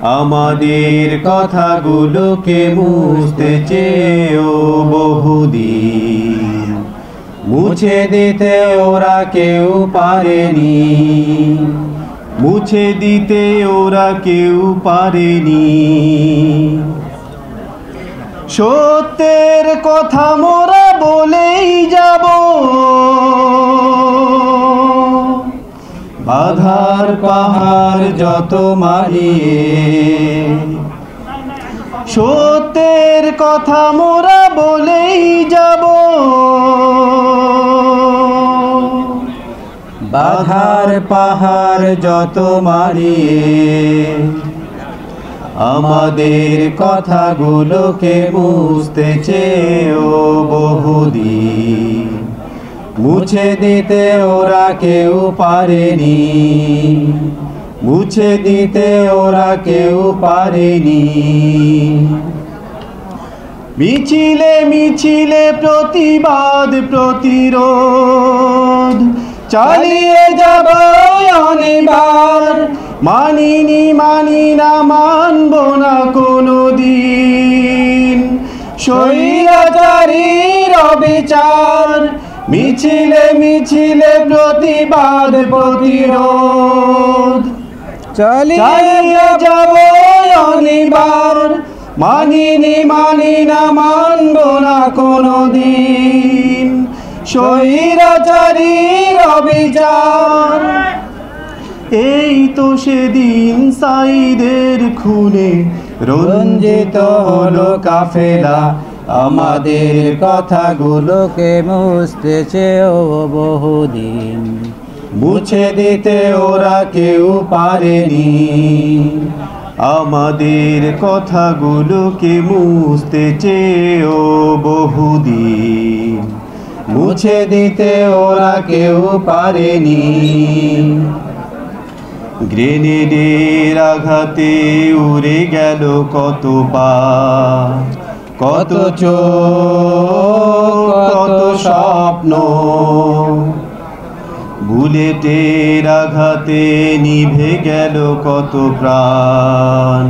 আমাদের কথাগুলোকে মুছতে চেয়েও বহুদিন, মুছে দিতে ওরা কেউ পারেনি, মুছে দিতে ওরা কেউ পারেনি। সত্যের কথা মোরা বলেই যাব, বাধার পাহাড় যত মারিয়ে। সত্যের কথা মোরা বলেই যাব, বাধার পাহাড় যত মারিয়ে। আমাদের কথাগুলোকে মুছতে চেয়েও বহুদিন, মুছে দিতে ওরা কেউ পারেনি, মুছে দিতে ওরা কেউ পারেনি। মিছিলে মিছিলে প্রতিবাদ প্রতিরোধ চালিয়ে যাব অনিবার। মানিনি মানি না, মানব না কোনোদিন স্বৈরাচারীর অবিচার। মিছিলে মিছিলে প্রতিবাদ প্রতিরোধ চালিয়ে যাব অনিবার। মানিনি মানি না, মানব না কোনোদিন স্বৈরাচারীর অবিচার। এই তো সেদিন সাইদের খুনে রঞ্জিত হলো কাফেলা। আমাদের কথাগুলোকে মুছতে চেয়েও বহুদিন, মুছে দিতে ওরা কেউ পারেনি। আমাদের কথাগুলোকে মুছতে চেয়েও বহুদিন, মুছে দিতে ওরা কেউ পারেনি। গ্রেনেডের আঘাতে উড়ে গেল কত পা, কত চোখ, কত স্বপ্ন। বুলেটের আঘাতে নিভে গেল কত প্রাণ,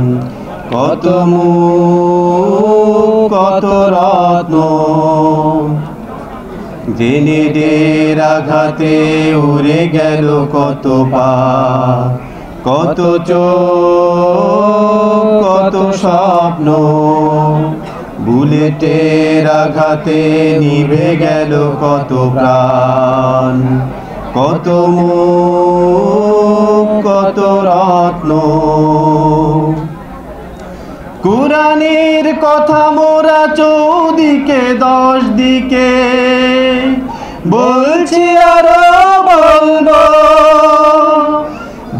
কত মুখ, কত রত্ন। গ্রেনেডের আঘাতে উড়ে গেল কত পা, কত চোখ, কত স্বপ্ন। বুলেটের আঘাতে নিভে গেল কত প্রাণ, কত মুখ, কত রত্ন। কুরআনের কথা মোরা চৌদিকে 10 দিকে বলছি আরো বলবো।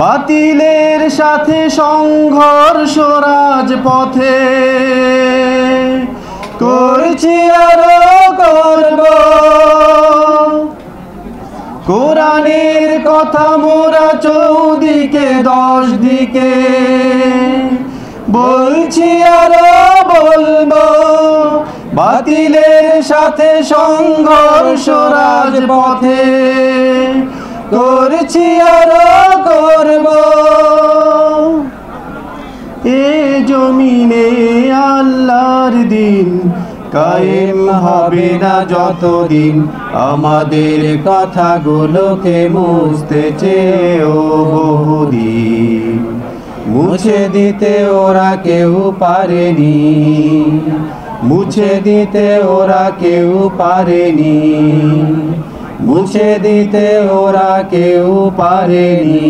বাতিলের সাথে সংঘর্ষ রাজপথে করছি আরো করব। কুরআনের কথা মোরা চৌদিকে 10 দিকে বলছি আরো বলবো। বাতিলের সাথে সংঘর্ষ রাজপথে করছি আরো করব। এ জমিনে আল্লাহর দিন কায়েম হবে না যতদিন। আমাদের কথাগুলোকে মুছতে চেয়েও বহুদিন, মুছে দিতে ওরা কেউ পারেনি, মুছে দিতে ওরা কেউ পারেনি, মুছে দিতে ওরা কেউ পারেনি।